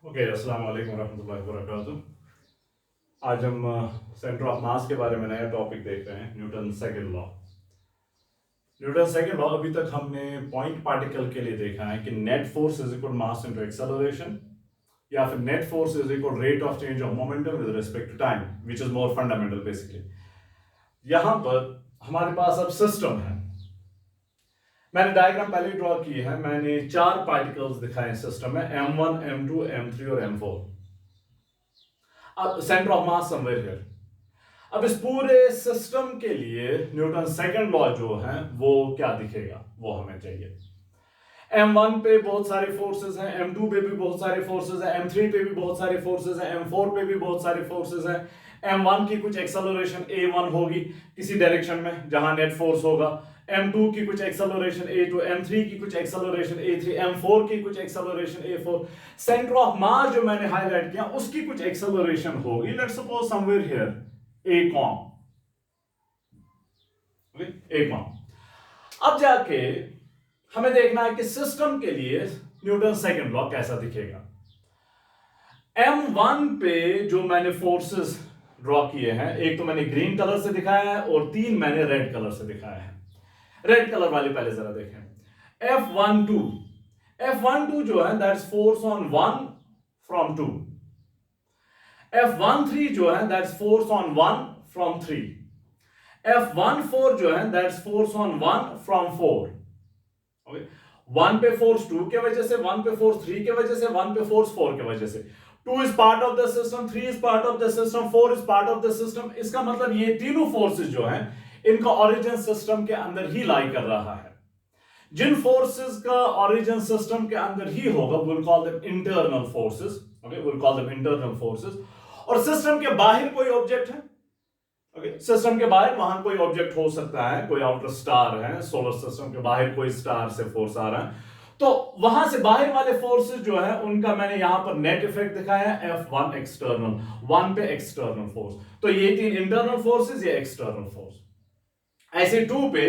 Okay, अस्सलाम वालेकुम रहमतुल्लाहि व बरकातुहू। आज हम सेंटर ऑफ मास के बारे में नया टॉपिक देख रहे हैं, Newton second law. Newton second law अभी तक हमने पॉइंट पार्टिकल के लिए देखा है कि net force is equal mass into acceleration, या फिर net force is equal rate of change of momentum with respect to time, which is more fundamental basically. यहां पर हमारे पास अब सिस्टम है। मैंने डायग्राम पहले ही ड्रॉ की है। मैंने 4 पार्टिकल्स दिखाए सिस्टम में, m1 m2 m3 और m4। अब centre of mass somewhere here. अब इस पूरे सिस्टम के लिए न्यूटन सेकंड लॉ जो है वो क्या दिखेगा, वो हमें चाहिए। m1 पे बहुत सारे फोर्सेस हैं, m2 पे भी बहुत सारे फोर्सेस हैं, m3 पे भी बहुत सारे फोर्सेस हैं, m4 पे भी बहुत सारे फोर्सेस हैं। m1 की कुछ एक्सेलरेशन a1 होगी किसी डायरेक्शन में जहां नेट फोर्स होगा, m2 की कुछ एक्सेलरेशन a2, m3 की कुछ एक्सेलरेशन a3, m4 की कुछ acceleration a4। Centre of mass जो मैंने हाईलाइट किया उसकी कुछ एक्सेलरेशन होगी, let's suppose somewhere here a com, a com. अब जाके हमें देखना है कि सिस्टम के लिए न्यूटन सेकंड लॉ कैसा दिखेगा। m1 पे जो मैंने फोर्सेस ड्रॉ किए हैं, एक तो मैंने ग्रीन कलर से दिखाया है और 3 मैंने रेड कलर से दिखाया है। रेड कलर वाले पहले जरा देखें। F12 जो है that's force on 1 from 2। F13 जो है that's force on 1 from 3। F14 जो है that's force on 1 from 4। Okay, 1 पे फोर्स 2 के वजह से, 1 पे फोर्स 3 के वजह से, 1 पे फोर्स 4 के वजह से। 2 is part of the system, 3 is part of the system, 4 is part of the system. इसका मतलब ये तीनों फोर्सेस जो हैं इनका ओरिजिन सिस्टम के अंदर ही लाई कर रहा है। जिन फोर्सेस का ओरिजिन सिस्टम के अंदर ही होगा will call them internal forces. Okay, will call them internal forces. और सिस्टम के बाहर कोई ऑब्जेक्ट है, ओके, सिस्टम के बाहर वहां कोई ऑब्जेक्ट हो सकता है, कोई आउटर स्टार है, सोलर सिस्टम के बाहर कोई स्टार से फोर्स आ रहा है, तो वहां से बाहर वाले फोर्सेस जो है उनका मैंने यहां पर नेट इफेक्ट दिखाया है, F1 एक्सटर्नल, 1 पे एक्सटर्नल फोर्स। तो ये 3 इंटरनल फोर्सेस, ये एक्सटर्नल फोर्स। ऐसे 2 पे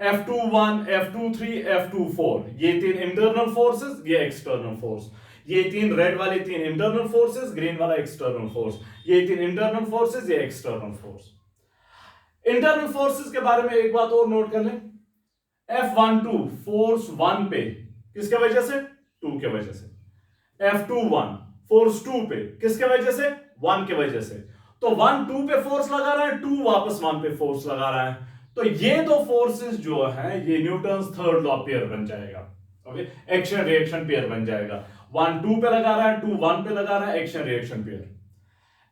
F21, F23, F24, ये 3 इंटरनल फोर्सेस, ये एक्सटर्नल फोर्स। ये 3 रेड वाले 3 इंटरनल फोर्सेस, ग्रीन वाला एक्सटर्नल फोर्स। ये 3 इंटरनल फोर्सेस, ये एक्सटर्नल फोर्स। इंटरनल फोर्सेस के बारे में एक बात और नोट कर लें। F12 फोर्स 1 पे किसके वजह से, 2 के वजह से। F21 फोर्स 2 पे किसके वजह से, 1 के वजह से। तो 1 2 पे फोर्स लगा रहा है, 2 वापस 1 पे फोर्स लगा रहा है। तो ये दो फोर्सेस जो है ये न्यूटन्स थर्ड लॉ पेयर बन जाएगा। ओके, एक्शन रिएक्शन पेयर बन जाएगा। 1 2 पे लगा रहा है, 2 1 पे लगा रहा है, action reaction pair.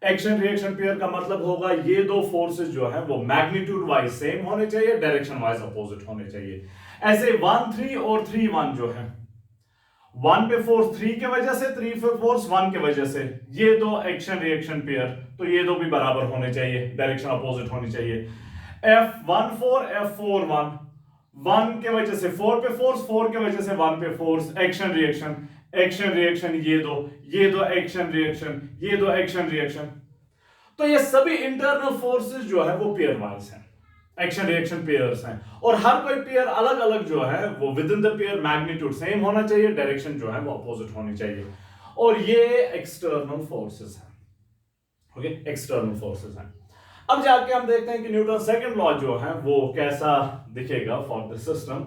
Action reaction pair का मतलब होगा ये दो फोर्सेस जो है वो मैग्नीट्यूड वाइज सेम होने चाहिए, डायरेक्शन वाइज अपोजिट होने चाहिए। ऐसे 1 3 और 3 1 जो है, 1 पे फोर्स 3 के वजह से, 3 पे फोर्स 1 के वजह से, ये दो एक्शन रिएक्शन पेयर, तो ये दो भी बराबर होने चाहिए, डायरेक्शन अपोजिट होनी चाहिए। F14 F41, 1 के वजह से 4 पे फोर्स, 4 के वजह से 1 पे force, action reaction, action reaction, ये दो एक्शन रिएक्शन, ये दो एक्शन रिएक्शन। तो ये सभी इंटरनल फोर्सेस जो है वो पेयर वाइज हैं, एक्शन रिएक्शन पेयर्स हैं। और हर कोई पेयर अलग अलग जो है वो with in the pair magnitude same होना चाहिए, डायरेक्शन जो है वो अपोजिट होनी चाहिए। और ये एक्सटर्नल फोर्सेस हैं। ओके, एक्सटर्नल फोर्सेस हैं। अब जाके हम देखते हैं कि न्यूटन सेकंड लॉ जो है वो कैसा दिखेगा फॉर द सिस्टम।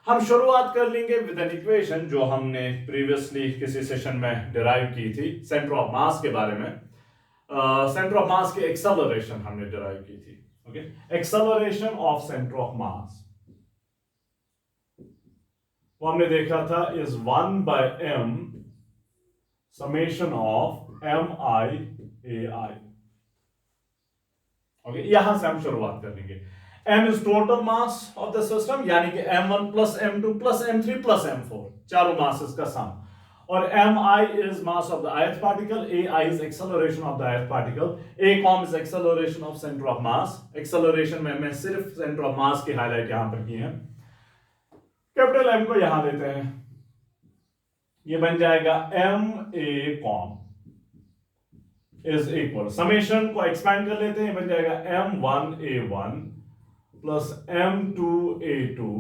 हम शुरुआत कर लेंगे विद एन इक्वेशन जो हमने प्रीवियसली किसी सेशन में डिराइव की थी, सेंटर ऑफ मास के बारे में। सेंटर ऑफ मास की एक्सेलरेशन हमने डिराइव की थी। Okay, acceleration of centre of mass वो हमने देखा था is 1 by m summation of m i a i। Okay, यहां से हम शुरुआत करेंगे। m is total mass of the system, यानी कि m1 plus m2 plus m3 plus m4, चारों मासेस का सम। और mi is mass of the ith particle, ai is acceleration of the ith particle, a com is acceleration of center of mass। acceleration में मैं सिर्फ center of mass की highlight यहां पर की है। कैपिटल m को यहां लेते हैं, ये बन जाएगा m a com is equal, summation को एक्सपैंड कर लेते हैं, बन जाएगा m1 a1 plus m2 a2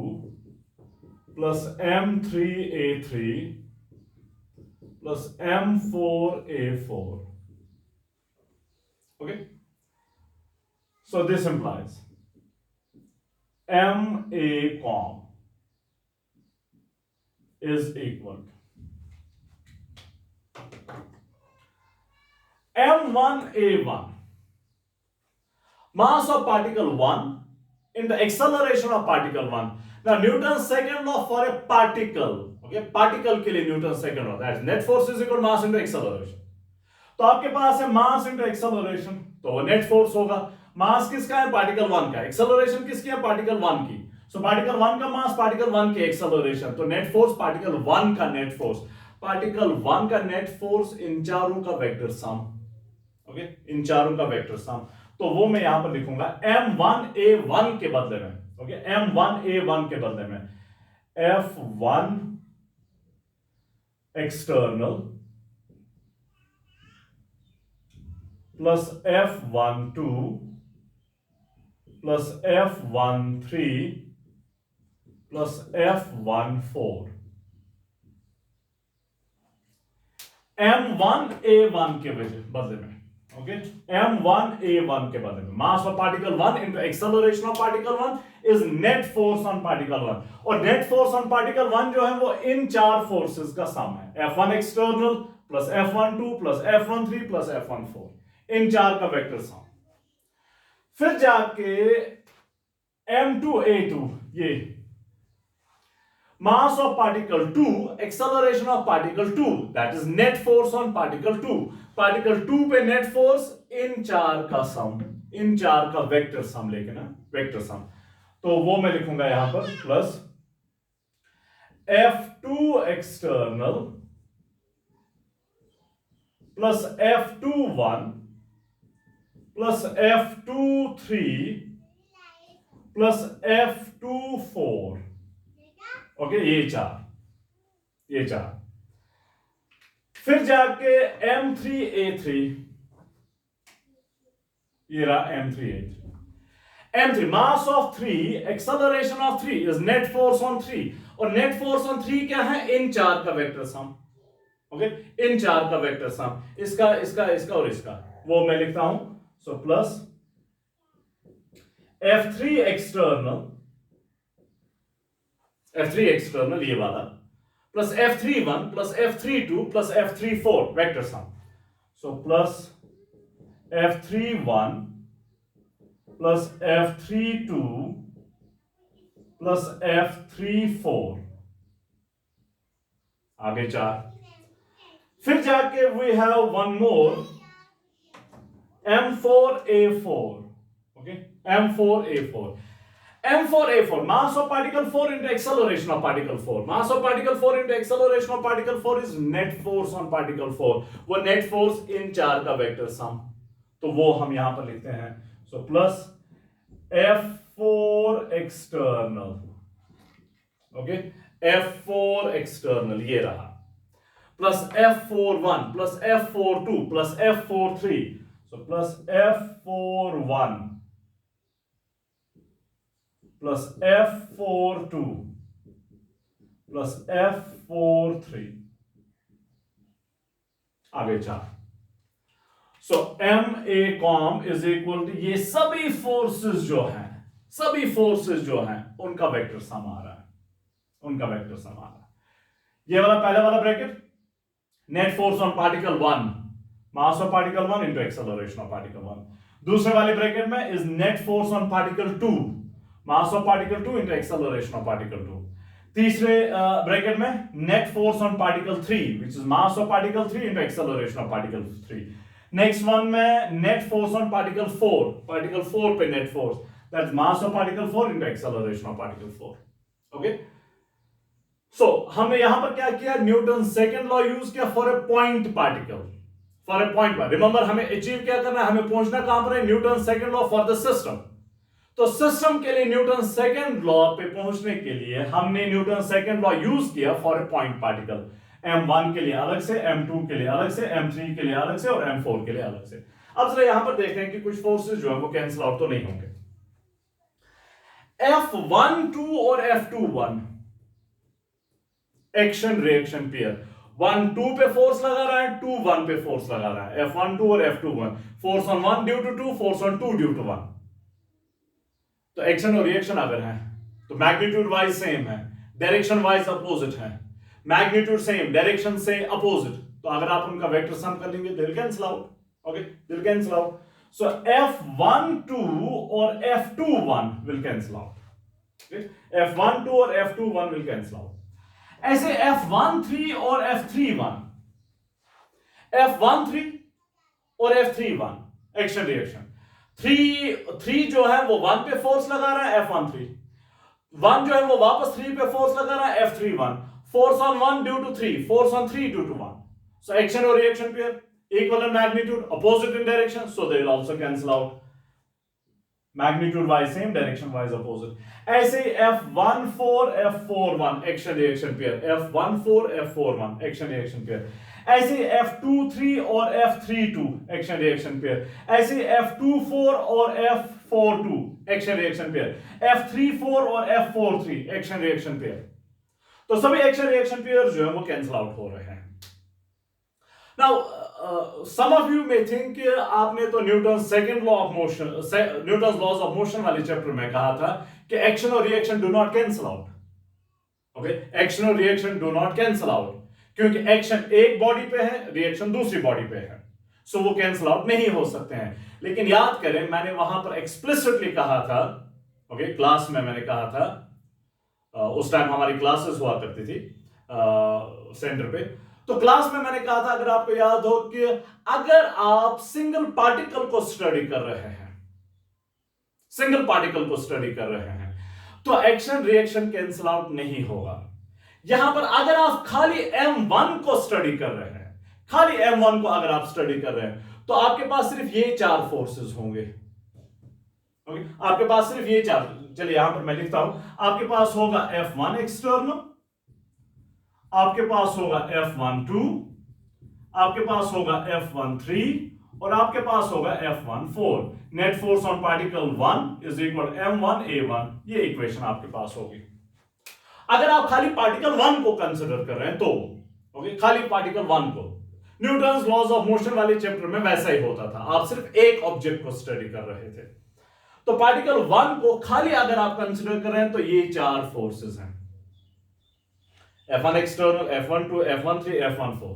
plus m3 a3 plus M4A4. Okay, so this implies MA is equal to M1A1, mass of particle 1 into acceleration of particle 1. Now Newton's second law for a particle, okay, particle के लिए Newton's second law, that is net force is equal to mass into acceleration. तो आपके पास है मास into acceleration, तो वो net force होगा. मास किसका है? पार्टिकल 1 का. एक्सेलरेशन किसकी है? पार्टिकल 1 की. सो पार्टिकल 1 का मास, पार्टिकल 1 की एक्सेलरेशन, तो नेट फोर्स पार्टिकल 1 का नेट फोर्स. पार्टिकल 1 का नेट फोर्स इन चारों का वेक्टर सम. ओके, इन चारों का वेक्टर सम. तो वो मैं यहां पर लिखूंगा M1A1 के बदले में. ओके, M1A1 के बदले में F1 external plus F12 plus F13 plus F14. M1A1 के बदले में, ओके, M1A1 के बदले में मास of particle 1 into acceleration of particle 1 is net force on particle 1. और नेट फोर्स ऑन पार्टिकल 1 जो है वो इन चार फोर्सेस का सम है. F1 external plus F12 plus F13 plus F14, इन चार का वेक्टर सम. फिर जाके M2A2, ये mass of particle 2, acceleration of particle 2, that is net force on particle 2. particle 2 पे net force इन चार का सम, इन चार का वेक्टर सम लेके ना, वेक्टर सम. तो वो मैं लिखूंगा यहां पर plus F2 external plus F21 plus F23 plus F24. Okay, ये चार. फिर जाके M3A3, ये रहा M3 mass of 3, acceleration of 3 is net force on 3. और नेट फोर्स ऑन 3 क्या है? इन चार का वेक्टर सम. ओके, इन चार का वेक्टर सम, इसका और इसका, वो मैं लिखता हूं. सो प्लस F3 एक्सटर्नल ये वाला plus F31 plus F32 plus F34 vector sum. So plus F31 plus F32 plus F34, आगे चार. फिर जाके we have one more M4A4. Okay, M4A4 mass of particle 4 into acceleration of particle 4. mass of particle 4 into acceleration of particle 4 is net force on particle 4. वो net force इन चार का vector sum, तो वो हम यहां पर लिखते हैं. So plus F4 external, okay, F4 external ये रहा, plus F41 plus F42 plus F43. So plus F41 plus F42 plus F43, आगे चार. सो MA इज इक्वल टू ये सभी फोर्सेस जो हैं उनका वेक्टर सम आ रहा है, ये वाला पहले वाला bracket net force on particle 1, mass of particle 1 into acceleration of particle 1. दूसरे वाले ब्रैकेट में is net force on particle 2, mass of particle 2 into acceleration of particle 2. तीसरे ब्रैकेट में net force on particle 3 which is mass of particle 3 into acceleration of particle 3. Next one में net force on particle 4 पे net force, that is mass of particle 4 into acceleration of particle 4. Okay, so हमने यहां पर क्या किया? Newton second law use किया for a point particle, for a point. Remember हमें achieve क्या करना है? हमें पहुंचना कहां पर है? Newton second law for the system. तो सिस्टम के लिए न्यूटन सेकंड लॉ पे पहुंचने के लिए हमने न्यूटन सेकंड लॉ यूज किया for a point particle. M1 के लिए अलग से, M2 के लिए अलग से, M3 के लिए अलग से और M4 के लिए अलग से. अब जरा यहां पर देखते हैं कि कुछ फोर्सेस जो है वो कैंसिल आउट तो नहीं होंगे. F12 और F21 एक्शन रिएक्शन पेयर, 1 2 पे फोर्स लगा रहा है, 2 1 पे फोर्स लगा रहा है, F1 2 और F2 1, force on 1 due to 2, force on 2 due to 1। तो एक्शन और रिएक्शन अगर है तो मैग्नीट्यूड वाइज सेम है, डायरेक्शन वाइज अपोजिट है, मैग्नीट्यूड सेम, डायरेक्शन से अपोजिट, तो अगर आप उनका वेक्टर सम कर लेंगे will cancel out. Okay, will cancel out. So F12 और F21 will cancel out. F12 और F21 विल कैंसिल आउट। ऐसे F13 और F31, F13 और F31 एक्शन रिएक्शन, 3 जो है वो 1 पे फोर्स लगा रहा है F13, 1 जो है वो वापस 3 पे फोर्स लगा रहा है F31, force on 1 due to 3, force on 3 due to 1। So action और reaction pair equal in magnitude, opposite in direction, so they will also cancel out. Magnitude wise same, direction wise opposite. ऐसे F14 F41 action reaction pair, F14 F41 action reaction pair, ऐसे F23 और F32 action reaction pair, ऐसे F24 और F42 action reaction pair, F34 और F43 action reaction pair। तो सभी action reaction pair जो है वो cancel out हो रहे हैं। Now, some of you may think कि आपने तो Newton second law of motion, Newton laws of motion वाले चैप्टर में कहा था कि एक्शन और reaction do not cancel out. Okay, action और reaction do not cancel out, क्योंकि एक्शन एक बॉडी पे है, रिएक्शन दूसरी बॉडी पे है, सो वो कैंसिल आउट नहीं हो सकते हैं। लेकिन याद करें, मैंने वहां पर एक्सप्लिसिटली कहा था, ओके, क्लास में मैंने कहा था, उस टाइम हमारी क्लासेस हुआ करती थी सेंटर पे, तो क्लास में मैंने कहा था, अगर आपको याद हो, कि अगर आप सिंगल पार्टिकल को स्टडी कर रहे हैं, सिंगल पार्टिकल को स्टडी कर रहे हैं, तो एक्शन रिएक्शन कैंसिल आउट नहीं होगा। यहां पर अगर आप खाली M1 को स्टडी कर रहे हैं, खाली M1 को अगर आप स्टडी कर रहे हैं, तो आपके पास सिर्फ ये 4 फोर्सेस होंगे। ओके, आपके पास सिर्फ ये 4, चलिए यहां पर मैं लिखता हूं, आपके पास होगा F1 एक्सटर्नल, आपके पास होगा F12, आपके पास होगा F13 और आपके पास होगा F14। Net force on particle 1 is equal M1A1, ये इक्वेशन आपके पास होगी। अगर आप खाली पार्टिकल 1 को कंसिडर कर रहे हैं तो, ओके, खाली पार्टिकल 1 को, न्यूटन्स लॉज ऑफ मोशन वाले चैप्टर में वैसा ही होता था, आप सिर्फ एक ऑब्जेक्ट को स्टडी कर रहे थे। तो पार्टिकल 1 को खाली अगर आप कंसिडर कर रहे हैं तो ये 4 फोर्सेस हैं, F1 external, F12, F13, F14।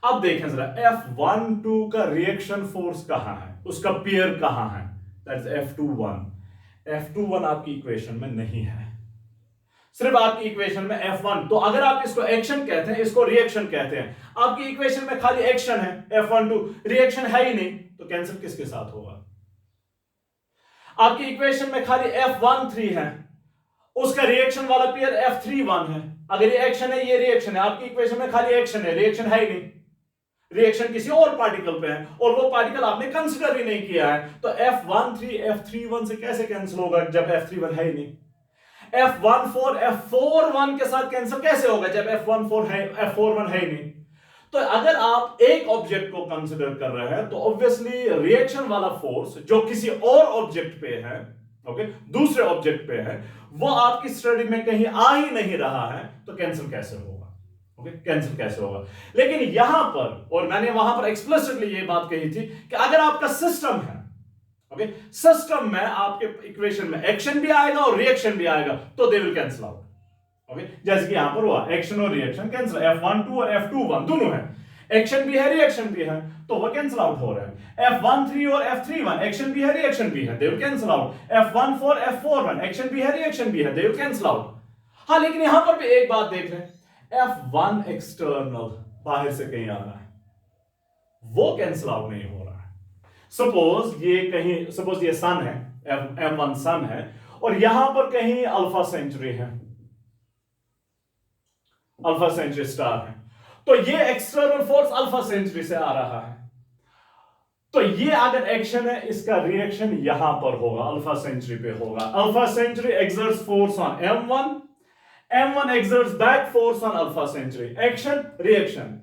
अब देखें जरा, F12 का रिएक्शन फोर्स कहां है, उसका पेयर कहां है, दैट इज F21। F21 आपकी इक्वेशन में नहीं है, सिर्फ आपकी इक्वेशन में F1। तो अगर आप इसको एक्शन कहते हैं, इसको रिएक्शन कहते हैं, आपकी इक्वेशन में खाली एक्शन है F12, रिएक्शन है ही नहीं, तो कैंसिल किसके साथ होगा? आपकी इक्वेशन में खाली F13 है, उसका रिएक्शन वाला पेयर F31 है। अगर ये एक्शन है, ये रिएक्शन है, आपकी इक्वेशन में खाली एक्शन है, रिएक्शन है ही नहीं, रिएक्शन किसी और पार्टिकल पे है और वो पार्टिकल आपने कंसीडर ही नहीं किया है, तो F13 F31 से कैसे कैंसिल होगा जब F31 है ही नहीं? F14 F41 के साथ कैंसिल कैसे होगा जब F14 है, F41 है ही नहीं? तो अगर आप एक ऑब्जेक्ट को कंसीडर कर रहे हैं तो ऑब्वियसली रिएक्शन वाला फोर्स जो किसी और ऑब्जेक्ट पे है, ओके, दूसरे ऑब्जेक्ट पे है, वो आपकी स्टडी में कहीं आ ही नहीं रहा है, तो कैंसिल कैसे होगा? ओके, कैंसिल कैसे होगा? लेकिन यहां पर, और मैंने वहां पर एक्सप्लिसिटली ये बात कही थी कि अगर आपका सिस्टम है, ओके, सिस्टम में आपके इक्वेशन में एक्शन भी आएगा और रिएक्शन भी आएगा, तो they will cancel out. Okay, जैसे कि यहां पर हुआ, एक्शन और रिएक्शन कैंसिल, F12 और F21 दोनों है, एक्शन भी है रिएक्शन भी है, तो वो कैंसिल आउट हो रहा है। F13 और F31 एक्शन भी है रिएक्शन भी है, they will cancel out. F14 F41 action भी है रिएक्शन भी है, दे विल कैंसिल आउट। हाँ, लेकिन यहां पर भी एक बात देख रहे हैं, F1 एक्सटर्नल बाहर से कहीं आ रहा है, वो कैंसिल आउट नहीं हो रहा है। सपोज ये कहीं, सपोज ये सन है, M1 सन है, और यहां पर कहीं अल्फा सेंचुरी है, अल्फा सेंचुरी स्टार है, तो ये एक्सटर्नल फोर्स अल्फा सेंचुरी से आ रहा है, तो ये अगर एक्शन है, इसका रिएक्शन यहां पर होगा, अल्फा सेंचुरी पे होगा। Alpha century exerts force on M1, M1 exerts back force on alpha century, action reaction.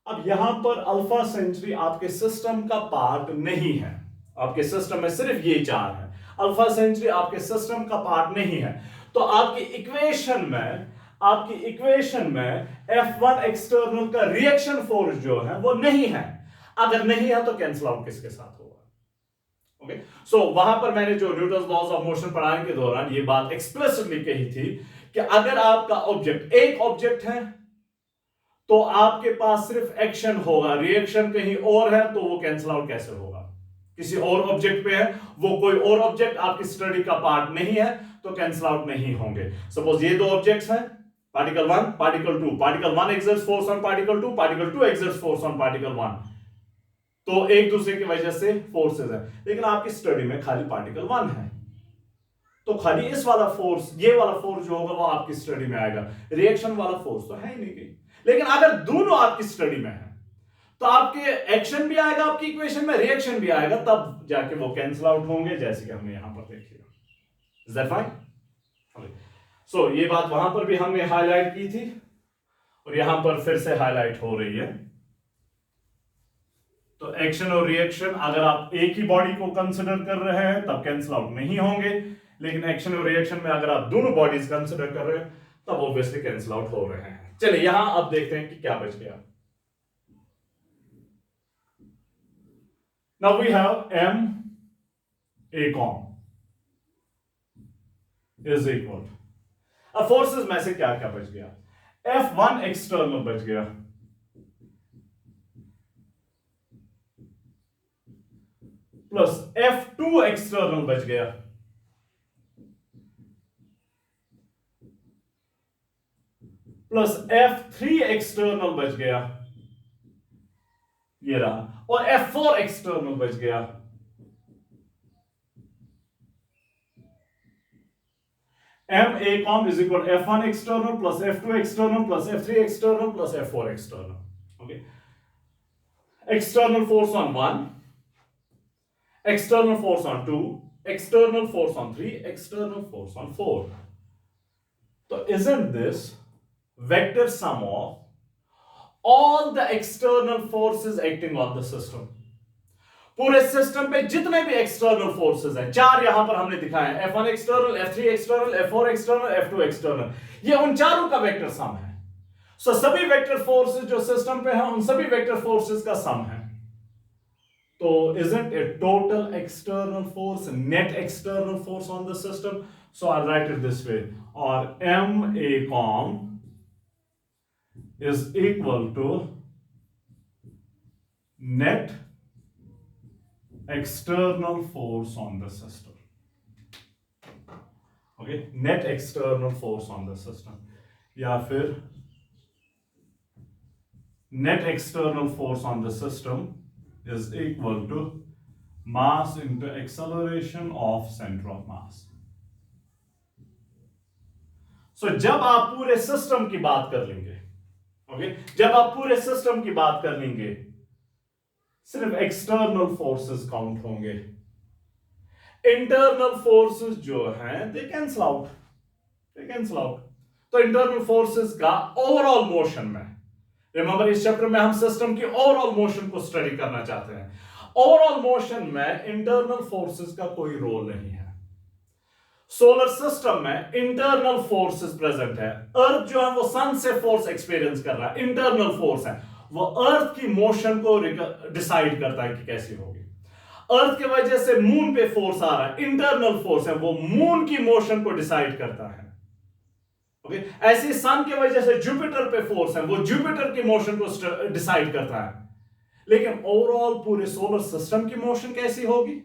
अब यहां पर अल्फा सेंचुरी आपके सिस्टम का पार्ट नहीं है, आपके सिस्टम में सिर्फ ये 4 है, अल्फा सेंचुरी आपके सिस्टम का पार्ट नहीं है, तो आपकी इक्वेशन में आपकी इक्वेशन में F1 एक्सटर्नल का रिएक्शन फोर्स जो है वो नहीं है। अगर नहीं है तो कैंसिल आउट किसके साथ होगा? ओके, सो वहां पर मैंने जो न्यूटन्स लॉज ऑफ मोशन पढ़ाने के दौरान ये बात एक्सप्लिसिटली कही थी कि अगर आपका ऑब्जेक्ट एक ऑब्जेक्ट है तो आपके पास सिर्फ एक्शन होगा, रिएक्शन कहीं और है तो वो कैंसिल आउट कैसे होगा? किसी और ऑब्जेक्ट पे है, वो कोई और ऑब्जेक्ट आपकी स्टडी का पार्ट नहीं है तो कैंसिल आउट नहीं होंगे। सपोज ये दो ऑब्जेक्ट्स हैं, particle 1 particle 2, particle 1 exerts force on particle 2, particle 2 exerts force on particle 1, तो एक दूसरे की वजह से फोर्सेस है। लेकिन आपकी स्टडी में खाली पार्टिकल 1 है तो खाली इस वाला फोर्स, ये वाला फोर्स जो होगा वो आपकी स्टडी में आएगा, रिएक्शन वाला फोर्स तो है ही नहीं कहीं। लेकिन अगर दोनों आपकी स्टडी में है तो आपके एक्शन भी आएगा आपकी इक्वेशन में, रिएक्शन भी आएगा, तब जाके वो कैंसिल आउट होंगे, जैसे कि हमने यहां पर देख लिया। Is that fine? सो ये बात वहां पर भी हमने हाईलाइट की थी और यहां पर फिर से हाईलाइट हो रही है। तो एक्शन और रिएक्शन अगर आप एक ही बॉडी को कंसिडर कर रहे हैं तब कैंसिल आउट नहीं होंगे, लेकिन एक्शन और रिएक्शन में अगर आप दोनों बॉडीज कंसिडर कर रहे हैं तब ऑब्वियसली कैंसिल आउट हो रहे हैं। चलिए यहां अब देखते हैं कि क्या बच गया। Now we have M ACOM is equal to, अब फोर्सेस में से क्या क्या बच गया? F1 एक्सटर्नल बच गया, प्लस F2 एक्सटर्नल बच गया, प्लस F3 एक्सटर्नल बच गया, ये रहा, और F4 एक्सटर्नल बच गया। M ACOM is equal to F1 external plus F2 external plus F3 external plus F4 external. Okay. External force on 1, external force on 2, external force on 3, external force on 4. So isn't this vector sum of all the external forces acting on the system? पूरे system पे जितने भी external forces हैं, चार यहां पर हमने दिखाए हैं, F1 external, F3 external, F4 external, F2 external, ये उन चारों का वेक्टर सम है। सो सभी वेक्टर फोर्सेस जो सिस्टम पे हैं उन सभी वेक्टर फोर्सेस का सम है। तो isn't a total external force net external force on the system? So I'll write it this way, or M ACOM is equal to net external force on the system. Okay, net external force on the system, या फिर net external force on the system is equal to mass into acceleration of center of mass. So जब आप पूरे system की बात कर लेंगे, okay, जब आप पूरे सिस्टम की बात कर लेंगे सिर्फ एक्सटर्नल फोर्सेस काउंट होंगे, इंटरनल फोर्सेस जो हैं दे कैंसिल आउट, तो इंटरनल फोर्सेस का ओवरऑल मोशन में, रिमेंबर इस चैप्टर में हम सिस्टम की ओवरऑल मोशन को स्टडी करना चाहते हैं, ओवरऑल मोशन में इंटरनल फोर्सेस का कोई रोल नहीं है। सोलर सिस्टम में इंटरनल फोर्सेस प्रेजेंट है, अर्थ जो है वो सन से फोर्स एक्सपीरियंस कर रहा है, इंटरनल फोर्स है, वो अर्थ की मोशन को डिसाइड करता है कि कैसी होगी। अर्थ की वजह से मून पे फोर्स आ रहा है, इंटरनल फोर्स है, वो मून की मोशन को डिसाइड करता है। ओके, ऐसे सन की वजह से जुपिटर पे फोर्स है, वो जुपिटर की मोशन को डिसाइड करता है। लेकिन ओवरऑल पूरे सोलर सिस्टम की मोशन कैसी होगी,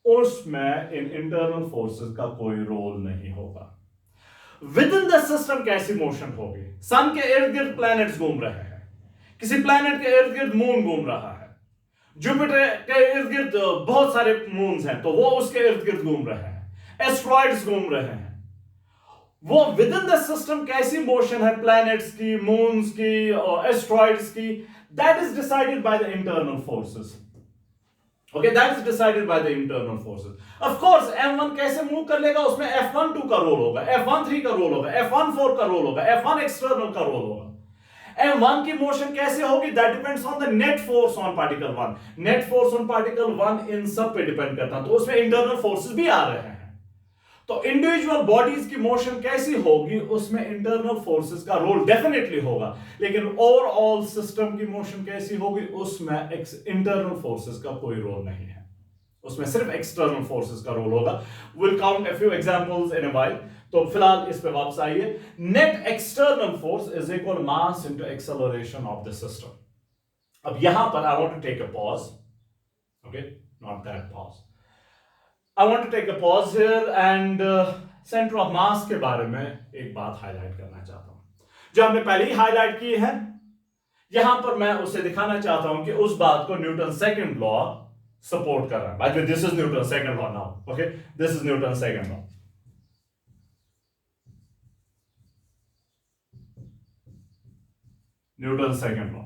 उसमें इन इंटरनल फोर्सेस का कोई रोल नहीं होगा। विद इन द सिस्टम कैसी मोशन होगी, सन के इर्द गिर्द प्लैनेट्स घूम रहे हैं, किसी प्लैनेट के इर्द गिर्द मून घूम रहा है, जुपिटर के इर्द गिर्द बहुत सारे मून्स हैं तो वो उसके इर्द गिर्द घूम रहे हैं, एस्ट्रॉइड्स घूम रहे हैं, वो विद इन द सिस्टम कैसी मोशन है प्लैनेट्स की, मून्स की, एस्ट्रॉइड्स की, that is decided by the internal forces. Okay, that is decided by the internal forces. Of course, M1 कैसे मूव कर लेगा, उसमें F12 का रोल होगा, F13 का रोल होगा, F14 का रोल होगा, F1 एक्सटर्नल का रोल होगा। M1 की मोशन कैसे होगी, that depends on the net force on particle 1. Net force on particle 1 इन सब पे डिपेंड करता है, तो उसमें इंटरनल फोर्सेस भी आ रहे हैं। तो इंडिविजुअल बॉडीज की मोशन कैसी होगी, उसमें इंटरनल फोर्सेस का रोल डेफिनेटली होगा, लेकिन ओवरऑल सिस्टम की मोशन कैसी होगी, उसमें इंटरनल फोर्सेस का कोई रोल नहीं है, उसमें सिर्फ एक्सटर्नल फोर्सेस का रोल होगा। Will count a few examples in a while. तो फिलहाल इस पे वापस आइए। Net external force is equal mass into acceleration of the system. अब यहां पर I want to take a pause, okay, not that pause, I want to take a pause here and centre of mass के बारे में एक बात highlight करना चाहता हूं जो हमने पहले ही हाईलाइट की है। यहां पर मैं उसे दिखाना चाहता हूं कि उस बात को न्यूटन सेकंड लॉ सपोर्ट कर रहा है। By the way, this is Newton second law now, okay, this is Newton second law. Newton second law.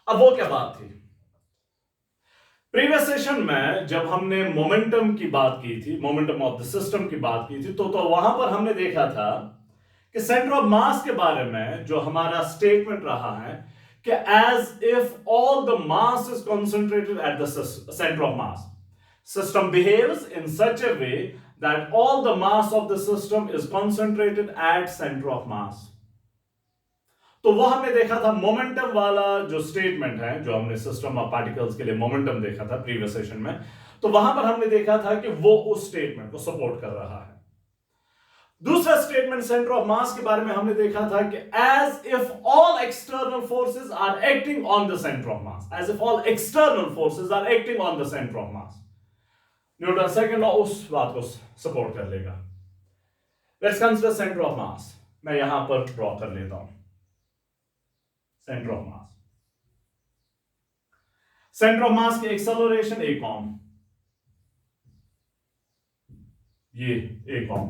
अब वो क्या बात थी, प्रीवियस सेशन में जब हमने मोमेंटम की बात की थी, मोमेंटम ऑफ द सिस्टम की बात की थी, तो वहां पर हमने देखा था कि सेंटर ऑफ मास के बारे में जो हमारा स्टेटमेंट रहा है कि as if all the mass is concentrated at the centre of mass, system behaves in such a way that all the mass of the system is concentrated at centre of mass. तो वह हमने देखा था momentum वाला जो statement है, जो हमने सिस्टम ऑफ पार्टिकल्स के लिए मोमेंटम देखा था प्रीवियस सेशन में, तो वहां पर हमने देखा था कि वो उस स्टेटमेंट को सपोर्ट कर रहा है। दूसरा स्टेटमेंट सेंटर ऑफ मास के बारे में हमने देखा था कि as if all external forces are acting on the centre of mass, as if all external forces are acting on the centre of mass, Newton second law उस बात को सपोर्ट कर लेगा। Let's consider centre of mass. मैं यहां पर draw कर लेता हूं centre of mass. Centre of mass की एक्सेलरेशन ए कॉम, ये A com.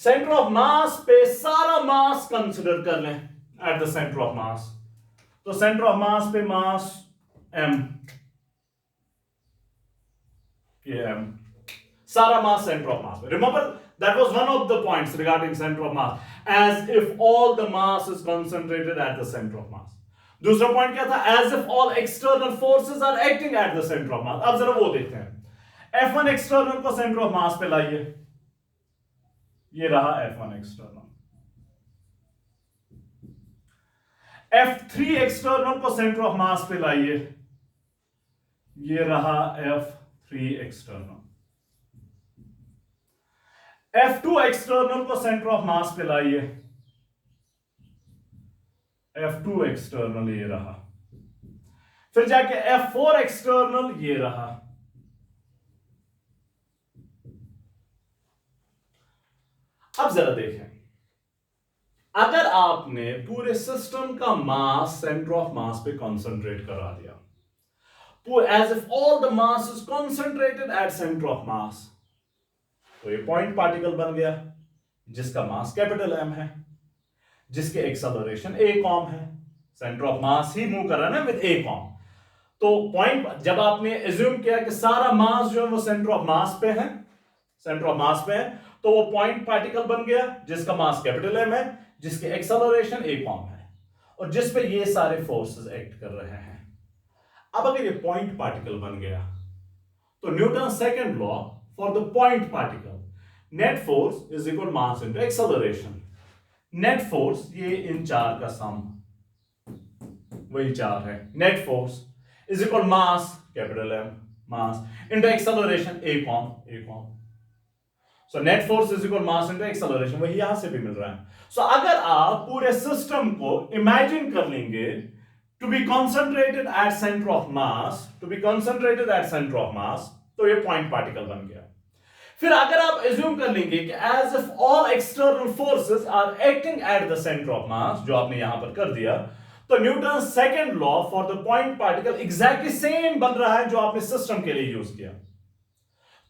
Centre of mass पे सारा मास कंसिडर कर लें eight the centre of mass, तो सेंटर ऑफ मास पे मास m, ये m, सारा मास सेंटर ऑफ मास पे। Remember that was one of the points regarding center of mass, as if all the mass is concentrated at the center of mass. दूसरा point क्या था, as if all external forces are acting at the center of mass। अब जरा वो देखते हैं। F1 external को centre of mass पे लाइए, ये रहा F1 एक्सटर्नल। F3 एक्सटर्नल को सेंटर ऑफ मास पे लाइए, ये रहा F3 एक्सटर्नल। F2 एक्सटर्नल को सेंटर ऑफ मास पे लाइए, F2 एक्सटर्नल ये रहा। फिर जाके F4 एक्सटर्नल ये रहा। अब जरा देखें, अगर आपने पूरे सिस्टम का मास सेंटर ऑफ मास पे कंसंट्रेट करा दिया, as if all the mass is concentrated at centre of mass, तो ये पॉइंट पार्टिकल बन गया जिसका मास कैपिटल M है, जिसके एक्सेलरेशन a कॉम है। Centre of mass he move कर रहा है ना विद a कॉम। तो पॉइंट, जब आपने एज्यूम किया कि सारा मास जो है वो सेंटर ऑफ मास पे है, सेंटर ऑफ मास पे है, तो वो पॉइंट पार्टिकल बन गया जिसका मास कैपिटल M है, जिसके एक्सेलरेशन a कॉम है, और जिस पे ये सारे फोर्सेस एक्ट कर रहे हैं। अब अगर ये पॉइंट पार्टिकल बन गया, तो Newton second law for the point particle, net force is equal mass into acceleration. Net force ये इन चार का सम, वही चार है। Net force is equal mass capital M, mass into acceleration a com. So net force is equal mass into acceleration, वही यहां से भी मिल रहा है। सो अगर आप पूरे सिस्टम को इमेजिन कर लेंगे to be concentrated at centre of mass, तो ये पॉइंट पार्टिकल बन गया। फिर अगर आप एज्यूम कर लेंगे कि as if all external forces are acting at the centre of mass, जो आपने यहां पर कर दिया, तो Newton second law for the point particle exactly same बन रहा है जो आपने सिस्टम के लिए यूज किया।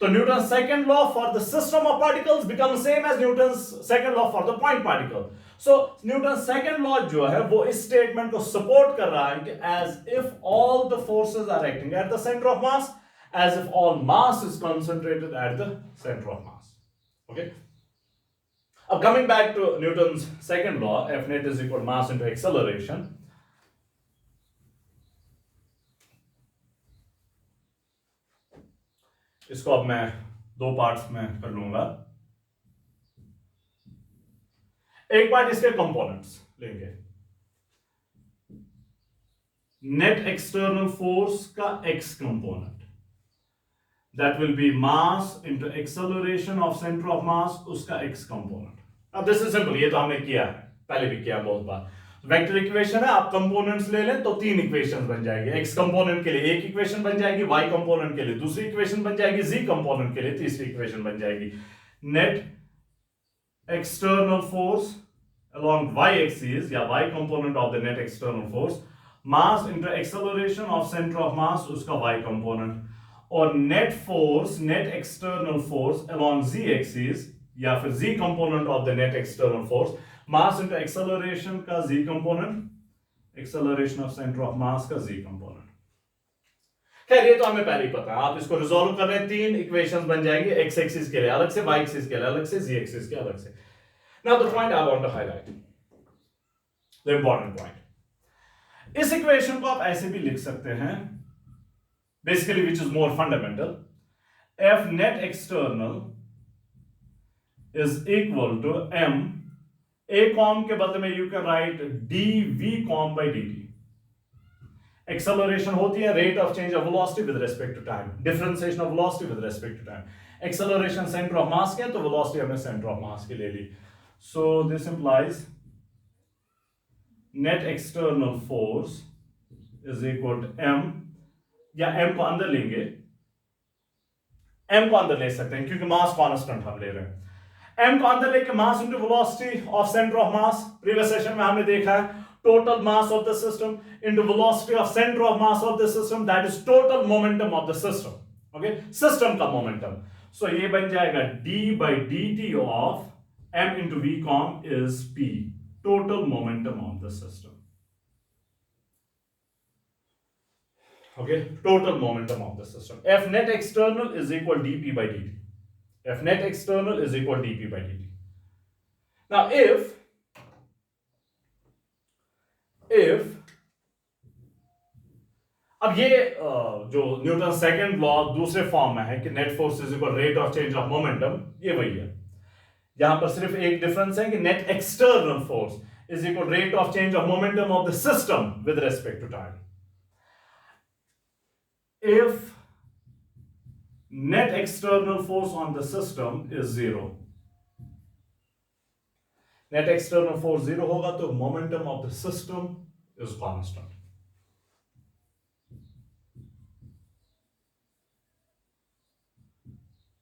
तो Newton second law for the system of particles become same as Newton second law for the point particle. So Newton second law जो है वो इस स्टेटमेंट को सपोर्ट कर रहा है कि as if all the forces are acting at the centre of mass, as if all mass is concentrated at the center of mass. Okay. Now coming back to Newton's second law, F net is equal to mass into acceleration. इसको अब मैं दो parts में कर लूंगा। एक part इसके components लेंगे, नेट एक्सटर्नल फोर्स का x component, that will B mass into acceleration of centre of मास, उसका एक्स कंपोनेंट। अब दिस इज सिंपल, ये तो हमने किया है, पहले भी किया बहुत बार। वेक्टर इक्वेशन है, आप कंपोनेंट्स ले लें तो तीन इक्वेशन बन जाएगी। एक्स कंपोनेंट के लिए एक इक्वेशन बन जाएगी, वाई कंपोनेंट के लिए दूसरी इक्वेशन बन जाएगी, जी कंपोनेंट के लिए तीसरी इक्वेशन बन जाएगी। Net external force along y axis या y component of the net external force, mass into acceleration of center of mass, उसका y component, और net force, net external force along z axis या फिर z component of the net external force, mass into acceleration का z component, acceleration of center of mass का z component। खैर ये तो हमें पहले ही पता है, आप इसको रिजॉल्व कर रहे हैं, तीन इक्वेशंस बन जाएंगे, x एक्सिस के लिए अलग से, y एक्सिस के लिए अलग से, z एक्सिस के अलग से। Now the point I want to highlight, the important point, इस इक्वेशन को आप ऐसे भी लिख सकते हैं, basically which is more fundamental, f net external is equal to m a com के बदले में you can write dv com by dt। Acceleration होती है rate of change of velocity with respect to time, differentiation of velocity with respect to time. Acceleration centre of mass के, तो velocity हमने centre of mass के ले ली। So this implies net external force is equal to m, या m को अंदर लेंगे, m को अंदर ले सकते हैं क्योंकि मास कांस्टेंट हम ले रहे हैं। m को अंदर लेके mass into velocity of centre of mass, previous session में हमने देखा है total mass of the system into velocity of center of mass of the system, that is total momentum of the system, okay, system का momentum। so ये बन जाएगा d by dt of m into v com is p, total momentum of the system, okay, total momentum of the system। f net external is equal dp by dt, f net external is equal dp by dt। now if अब ये जो Newton second law दूसरे form में है कि net force is equal rate of change of momentum, ये वही है। यहां पर सिर्फ एक डिफरेंस है कि net external force is equal rate of change of momentum of the system with respect to time. If net external force on the system is zero, net external force zero होगा तो momentum of the system is constant.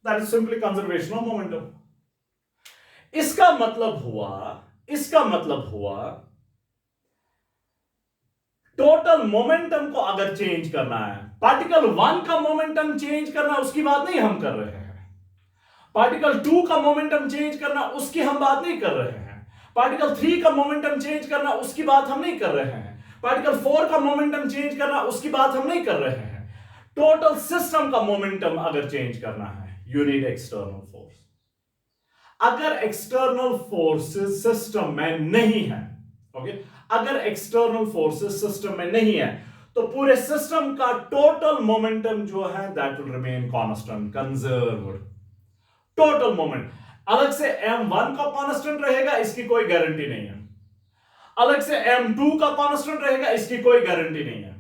That is simply conservation of momentum. इसका मतलब हुआ total momentum को अगर change करना है, particle 1 का मोमेंटम चेंज करना, उसकी बात नहीं हम कर रहे हैं। पार्टिकल 2 का मोमेंटम चेंज करना, उसकी हम बात नहीं कर रहे हैं। पार्टिकल 3 का मोमेंटम चेंज करना, उसकी बात हम नहीं कर रहे हैं। पार्टिकल 4 का मोमेंटम चेंज करना, उसकी बात हम नहीं कर रहे हैं। टोटल सिस्टम का मोमेंटम अगर चेंज करना है, यू नीड एक्सटर्नल फोर्स। अगर एक्सटर्नल फोर्सेस सिस्टम में नहीं है, ओके, अगर एक्सटर्नल फोर्सेस सिस्टम में नहीं है, तो पूरे सिस्टम का टोटल मोमेंटम जो है that will remain constant, conserved. Total moment अलग से m1 का कांस्टेंट रहेगा, इसकी कोई गारंटी नहीं है। अलग से m2 का कांस्टेंट रहेगा, इसकी कोई गारंटी नहीं है।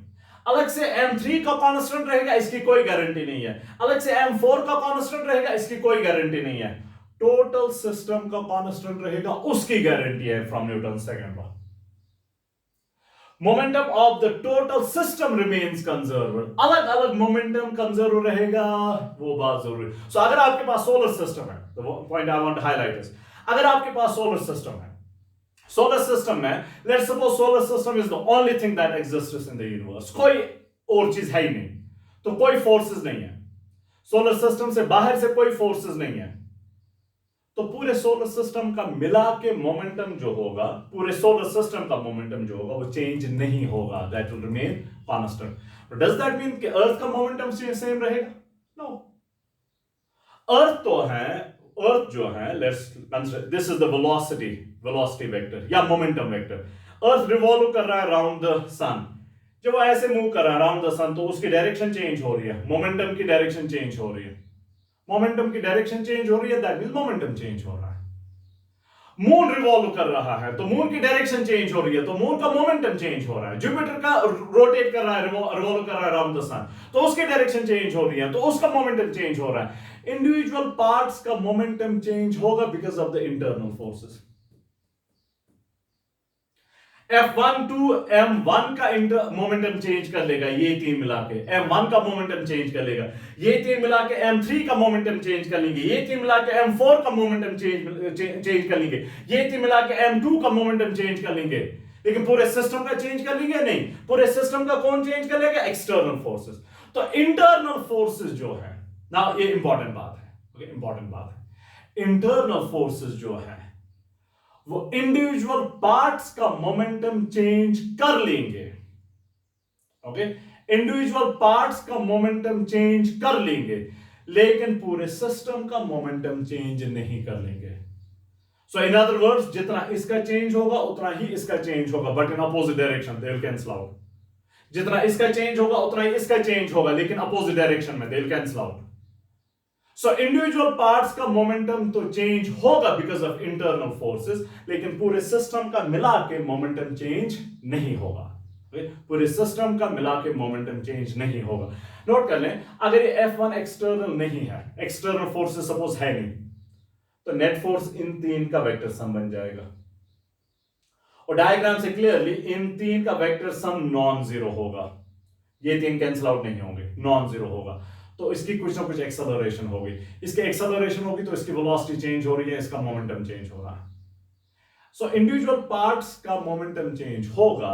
अलग से m3 का कांस्टेंट रहेगा, इसकी कोई गारंटी नहीं है। अलग से m4 का कांस्टेंट रहेगा, इसकी कोई गारंटी नहीं है। टोटल सिस्टम का कांस्टेंट रहेगा, उसकी गारंटी है from Newton second law. Momentum of the total system remains conserved. अलग अलग मोमेंटम कंजर्व रहेगा, वो बात जरूरी। सो अगर आपके पास सोलर सिस्टम है, the point I want to highlight is, अगर आपके पास सोलर सिस्टम है, सोलर सिस्टम में let's suppose solar system is the only thing that exists in the universe, कोई और चीज है ही नहीं, तो कोई फोर्सेस नहीं है। सोलर सिस्टम से बाहर से कोई फोर्सेस नहीं है, तो पूरे सोलर सिस्टम का मिला के मोमेंटम जो होगा, पूरे सोलर सिस्टम का मोमेंटम जो होगा वो चेंज नहीं होगा, that will remain constant. Does that mean कि अर्थ का मोमेंटम सेम रहेगा? नो। अर्थ तो है, अर्थ जो है, let's consider this is the velocity vector या मोमेंटम वेक्टर। अर्थ रिवॉल्व कर रहा है अराउंड द सन, जब वो ऐसे मूव कर रहा है अराउंड द सन, तो उसकी डायरेक्शन चेंज हो रही है, मोमेंटम की डायरेक्शन चेंज हो रही है। मोमेंटम की डायरेक्शन चेंज हो रही है, दैट मींस मोमेंटम चेंज हो रहा है। मून रिवॉल्व कर रहा है तो मून की डायरेक्शन चेंज हो रही है, तो मून का मोमेंटम चेंज हो रहा है। जुपिटर का रोटेट कर रहा है, रिवॉल्व कर रहा है अराउंड द सन, तो उसकी डायरेक्शन चेंज हो रही है, तो उसका मोमेंटम चेंज हो रहा है। इंडिविजुअल पार्ट्स का मोमेंटम चेंज होगा because of the internal forces. F12 M1 का मोमेंटम चेंज कर लेगा, ये तीन मिला के M1 का मोमेंटम चेंज कर लेगा, ये तीन मिला के M3 का मोमेंटम चेंज कर लेंगे, ये तीन मिला के M4 का मोमेंटम चेंज कर लेंगे, ये तीन मिला के M2 का मोमेंटम चेंज कर लेंगे। लेकिन पूरे सिस्टम का चेंज कर लेंगे नहीं, पूरे सिस्टम का कौन चेंज कर लेगा? External forces. तो इंटरनल फोर्सेस जो है ना, ये इंपॉर्टेंट बात है, ओके, इंपॉर्टेंट बात है। इंटरनल फोर्सेस जो है वो इंडिविजुअल पार्ट्स का मोमेंटम चेंज कर लेंगे, ओके, इंडिविजुअल पार्ट्स का मोमेंटम चेंज कर लेंगे, लेकिन पूरे सिस्टम का मोमेंटम चेंज नहीं कर लेंगे। सो इन अदर वर्ड्स, जितना इसका चेंज होगा उतना ही इसका चेंज होगा, but in opposite direction, they will cancel out. जितना इसका चेंज होगा उतना ही इसका चेंज होगा, लेकिन अपोजिट डायरेक्शन में, they will cancel out. So individual parts का मोमेंटम तो चेंज होगा बिकॉज ऑफ इंटरनल फोर्सेस, लेकिन पूरे सिस्टम का मिला के मोमेंटम चेंज नहीं होगा। पूरे सिस्टम का मिला के मोमेंटम चेंज नहीं होगा। नोट कर लें, अगर ये F1 एक्सटर्नल नहीं है, एक्सटर्नल फोर्सेस सपोज है नहीं, तो नेट फोर्स इन तीन का वेक्टर सम बन जाएगा, और डायग्राम से क्लियरली इन तीन का वेक्टर सम नॉन जीरो होगा। ये तीन कैंसिल आउट नहीं होंगे, नॉन जीरो होगा, तो इसकी कुछ ना कुछ एक्सेलरेशन होगी। इसकी एक्सेलरेशन होगी तो इसकी वेलोसिटी चेंज हो रही है, इसका मोमेंटम चेंज हो रहा है। सो इंडिविजुअल पार्ट्स का मोमेंटम चेंज होगा,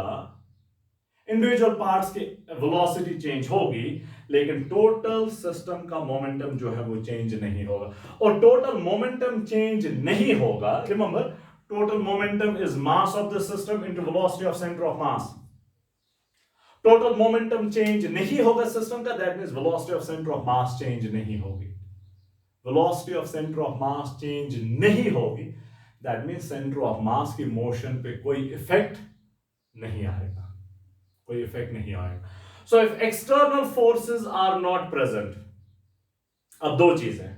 इंडिविजुअल पार्ट्स की वेलोसिटी चेंज होगी, लेकिन टोटल सिस्टम का मोमेंटम जो है वो चेंज नहीं होगा। और टोटल मोमेंटम चेंज नहीं होगा, remember, total momentum is mass of the system into velocity of centre of mass. Total momentum change नहीं होगा सिस्टम का, that means velocity of centre of mass change नहीं होगी। Velocity of centre of mass change नहीं होगी, that means centre of mass की motion पे कोई इफेक्ट नहीं आएगा, कोई इफेक्ट नहीं आएगा। So if external forces are not present, अब दो चीजें,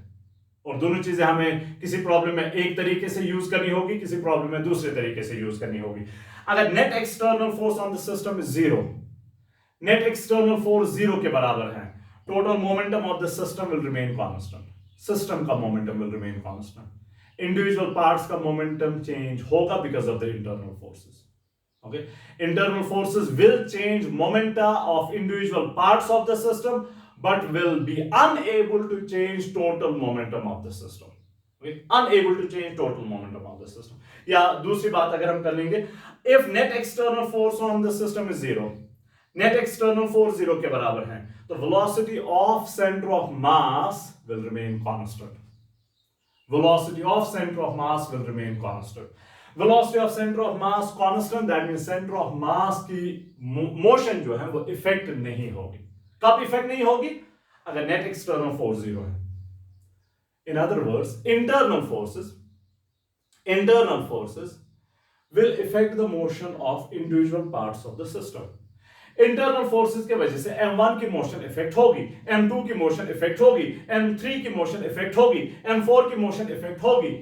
और दोनों चीजें हमें किसी प्रॉब्लम में एक तरीके से यूज करनी होगी, किसी प्रॉब्लम में दूसरे तरीके से यूज करनी होगी। अगर net external force on the system is zero, net external force zero के बराबर है, total momentum of the system will remain constant, system का momentum will remain constant. Individual parts का मोमेंटम चेंज होगा because of the internal forces, okay. Internal forces will change momenta of individual parts of the system, but will be unable to change total momentum of the system, okay? Unable to change total momentum of the system. या दूसरी बात अगर हम कर लेंगे, if net external force on the system is zero, net external force zero के बराबर है, तो velocity of center of mass will remain constant. Velocity of center of mass will remain constant. Velocity of center of mass constant, that means center of mass की motion जो है वो effect नहीं होगी। कब इफेक्ट नहीं होगी? अगर नेट एक्सटर्नल फोर्स जीरो है। In other words, internal forces will effect the motion of individual parts of the system. Internal forces की वजह से M1 की मोशन इफेक्ट होगी, M2 की मोशन इफेक्ट होगी, M3 की मोशन इफेक्ट होगी, M4 की मोशन इफेक्ट होगी,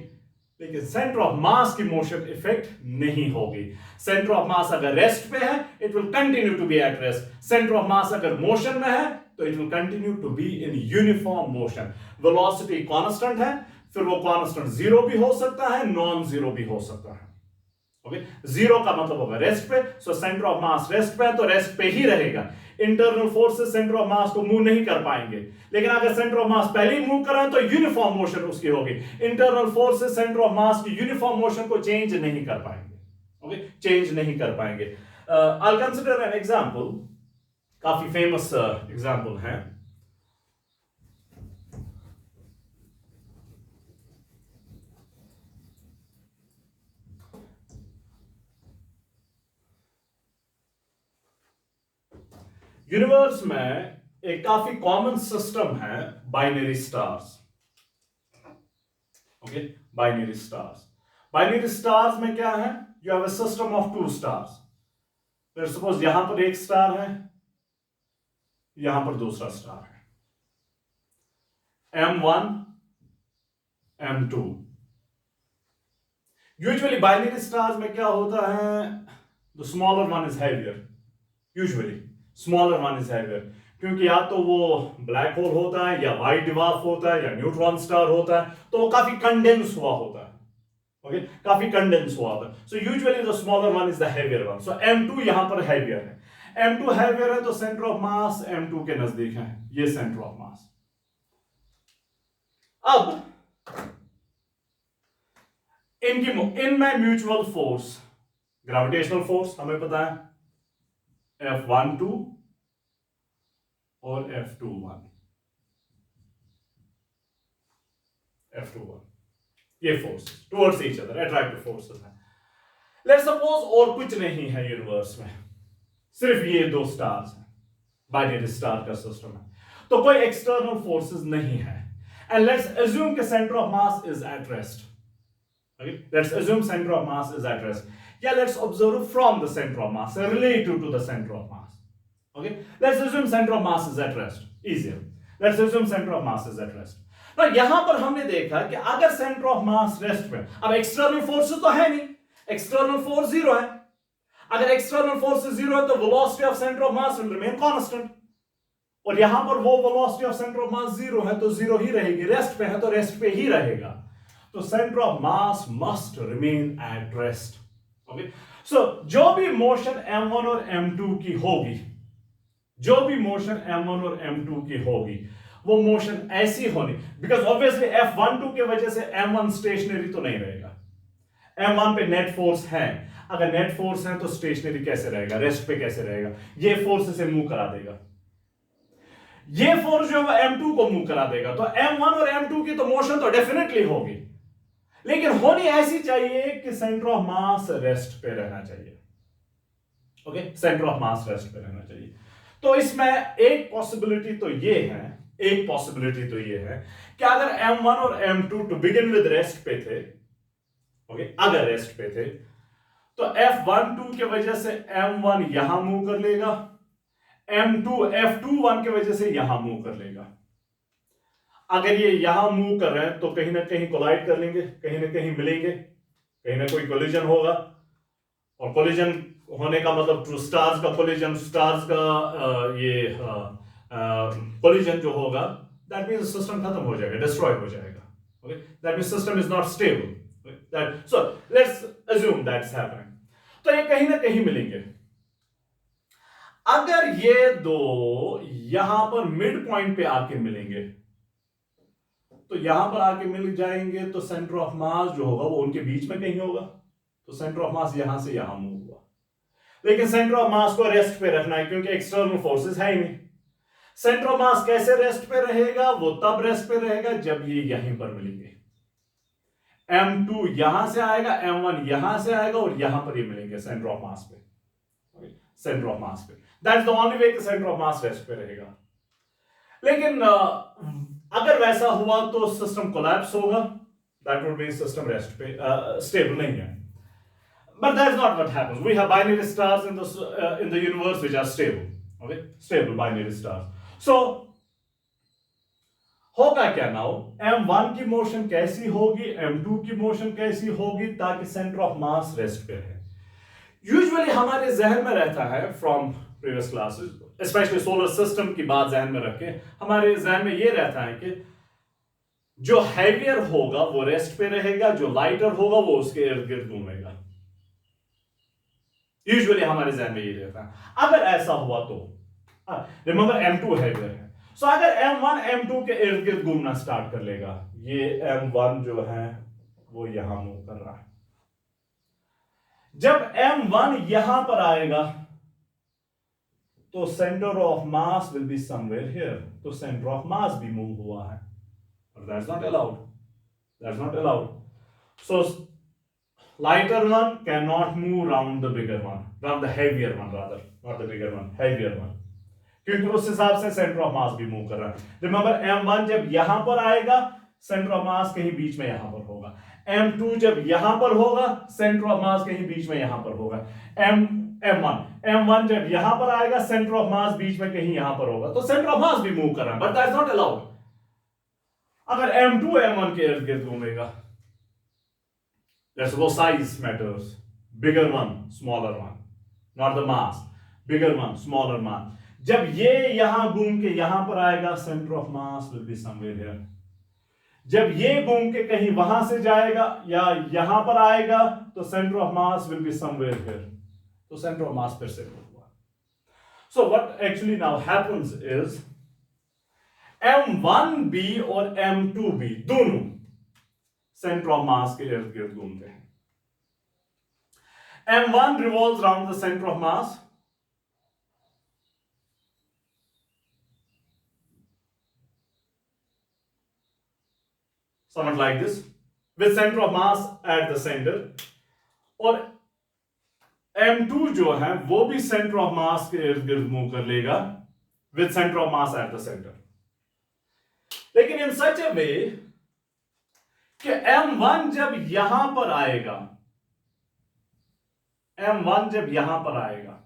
लेकिन सेंटर ऑफ मास की मोशन इफेक्ट नहीं होगी। सेंटर ऑफ मास अगर रेस्ट पे है, it will continue to be at rest. Centre of mass अगर मोशन में है, तो it will continue to be in uniform motion. Velocity constant है, फिर वो कांस्टेंट जीरो भी हो सकता है, नॉन जीरो भी हो सकता है, ओके। जीरो का मतलब होगा रेस्ट पे, so centre of mass rest पे है तो रेस्ट पे ही रहेगा। इंटरनल फोर्सेस सेंटर ऑफ मास को मूव नहीं कर पाएंगे, लेकिन अगर सेंटर ऑफ मास पहले ही मूव कर रहा है तो यूनिफॉर्म मोशन उसकी होगी। Internal forces centre of mass की यूनिफॉर्म मोशन को चेंज नहीं कर पाएंगे, ओके, चेंज नहीं कर पाएंगे। I will consider an example, काफी फेमस एग्जांपल है। यूनिवर्स में एक काफी कॉमन सिस्टम है binary stars, okay. Binary stars, binary stars में क्या है? You have a system of two stars. फिर सपोज यहां पर एक स्टार है, यहां पर दूसरा स्टार है। M1, M2. Usually binary stars में क्या होता है, the smaller one is heavier, usually smaller one is heavier, क्योंकि या तो वो ब्लैक होल होता है या वाइट डिवार्फ होता है या न्यूट्रॉन स्टार होता है, तो वो काफी कंडेंस हुआ होता है, ओके काफी कंडेंस हुआ होता है। So usually the smaller one is the heavier one. So M2 यहां पर हैवियर है, M2 हैवियर है तो सेंटर ऑफ मास M2 के नजदीक है, ये सेंटर ऑफ मास। अब इनमें म्यूचुअल फोर्स, ग्रेविटेशनल फोर्स हमें पता है F12 और F21, ये forces towards each other attractive forces हैं। लेट्स सपोज और कुछ नहीं है यूनिवर्स में, सिर्फ ये दो स्टार्स हैं, बाइनरी स्टार का सिस्टम है, तो कोई एक्सटर्नल फोर्सेस नहीं है, एंड लेट्स अज्यूम कि centre of mass is at rest. Okay, let's assume center of mass is at rest. Yeah, let's observe from the center of mass, relative to the center of mass. Okay, let's assume center of mass is at rest. Easier. Let's assume center of mass is at rest. Now, यहां पर हमने देखा कि अगर center of mass rest में, अब external forces तो है नहीं, external force zero है। अगर external force zero है तो velocity of center of mass will remain constant. और यहां पर वो velocity of center of mass zero है तो zero ही रहेगी, rest पे है तो rest पे ही रहेगा। तो centre of mass must remain at rest. Okay, so जो भी मोशन M1 और M2 की होगी, जो भी मोशन M1 और M2 की होगी, वो मोशन ऐसी होनी, बिकॉज ऑब्वियसली F12 की वजह से M1 स्टेशनरी तो नहीं रहेगा, M1 पे नेट फोर्स है, अगर नेट फोर्स है तो स्टेशनरी कैसे रहेगा, रेस्ट पे कैसे रहेगा, ये फोर्स से मूव करा देगा, ये फोर्स जो है M2 को मूव करा देगा, तो M1 और M2 की तो मोशन तो डेफिनेटली होगी, लेकिन होनी ऐसी चाहिए कि सेंटर ऑफ मास रेस्ट पे रहना चाहिए। Okay, centre of mass rest पे रहना चाहिए। तो इसमें एक पॉसिबिलिटी तो ये है, एक पॉसिबिलिटी तो ये है कि अगर M1 और M2 to begin with rest पे थे, ओके अगर रेस्ट पे थे, तो F12 की वजह से M1 यहां मूव कर लेगा, F21 की वजह से यहां मूव कर लेगा। अगर ये यहां मूव कर रहे हैं तो कहीं ना कहीं कोलाइड कर लेंगे, कहीं ना कहीं मिलेंगे, कहीं ना कोई कोलिजन होगा, और कोलिजन होने का मतलब स्टार्स का कोलिजन, स्टार्स का ये कोलिजन जो होगा, दैट मींस सिस्टम खत्म हो जाएगा, डिस्ट्रॉय हो जाएगा। Okay, that means system is not stable. That so let's assume that's happening, तो ये कहीं ना कहीं मिलेंगे। अगर ये दो यहां पर मिड पॉइंट पे आके मिलेंगे, तो यहां पर आके मिल जाएंगे, तो सेंटर ऑफ मास जो होगा वो उनके बीच में कहीं होगा, तो सेंटर ऑफ मास यहां से यहां मूव हुआ, लेकिन सेंटर ऑफ मास को रेस्ट पे रखना है क्योंकि एक्सटर्नल फोर्सेस है ही नहीं। सेंटर ऑफ मास कैसे रेस्ट पे रहेगा, वो तब रेस्ट पे रहेगा जब ये यहीं पर मिलेंगे, M2 यहां से आएगा, M1 यहां से आएगा और यहां पर ये मिलेंगे सेंटर ऑफ मास पे, सेंटर ऑफ मास पे। दैट्स द ओनली वे कि सेंटर ऑफ मास रेस्ट पे रहेगा। लेकिन अगर वैसा हुआ तो सिस्टम कोलैप्स होगा, that would mean system rest पे स्टेबल नहीं है। But that's not what happens. We have binary stars in the universe which are stable. Okay, stable binary stars. So होगा क्या नाउ, M1 की मोशन कैसी होगी, M2 की मोशन कैसी होगी, ताकि सेंटर ऑफ मास रेस्ट पे रहे। यूजुअली हमारे जहन में रहता है from previous classes, specially solar system की बात जहन में रख के, हमारे जहन में यह रहता है कि जो हैवियर होगा वो रेस्ट पे रहेगा, जो लाइटर होगा वो उसके इर्द गिर्द घूमेगा। यूजुअली हमारे जहन में ये रहता है। अगर ऐसा हुआ तो रिमेंबर M2 हैवियर है, सो अगर M1 M2 के इर्द गिर्द घूमना स्टार्ट कर लेगा, ये M1 जो है वो यहां मूव कर रहा है, जब M1 यहां पर आएगा तो centre of mass will be somewhere here, तो सेंटर ऑफ मास भी मूव हुआ है, और that's not allowed, that's not allowed. So lighter one cannot move round the bigger one, round the heavier one rather, not the bigger one, heavier one, क्योंकि उस हिसाब से centre of मास भी move कर रहा है। रिमेंबर M1 जब यहां पर आएगा, सेंटर ऑफ मास कहीं बीच में यहां पर होगा, M2 जब यहां पर होगा, सेंटर ऑफ मास कहीं बीच में यहां पर होगा, M1 जब यहां पर आएगा, सेंटर ऑफ मास बीच में कहीं यहां पर होगा, तो सेंटर ऑफ मास भी मूव कर रहा है, बट दैट्स नॉट अलाउड। अगर m2 m1 के इर्द गिर्द घूमेगा, let's go size matters, bigger one smaller one, not the mass, bigger one smaller mass. जब ये यहां घूम के यहां पर आएगा, centre of mass will be somewhere here. जब ये घूम के कहीं वहां से जाएगा या यहां पर आएगा तो centre of mass will be somewhere here. तो सेंटर ऑफ मास फिर से हुआ. So what actually now happens is m1b और m2b दोनों सेंटर ऑफ मास के इर्द गिर्द घूमते हैं. m1 revolves around the center of mass, somewhat like this, with center of mass at the center. और m2 जो है वो भी सेंटर ऑफ मास के इर्द गिर्द मूव कर लेगा with center of mass at the center. लेकिन इन सच ए वे कि m1 जब यहां पर आएगा, m1 जब यहां पर आएगा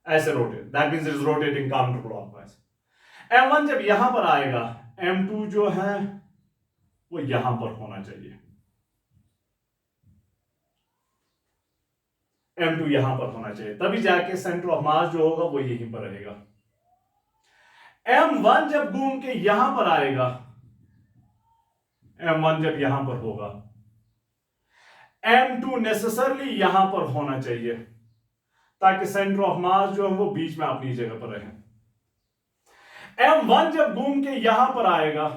ऐसे rotate, that means it is rotating counter clockwise. m1 जब यहां पर आएगा, m2 जो है वो यहां पर होना चाहिए, m2 यहां पर होना चाहिए, तभी जाके सेंटर ऑफ मास जो होगा वो यहीं पर रहेगा. m1 जब घूम के यहां पर आएगा, m1 जब यहां पर होगा, m2 नेसेसरली यहां पर होना चाहिए ताकि सेंटर ऑफ मास जो है वो बीच में अपनी जगह पर रहे. m1 जब घूम के यहां पर आएगा,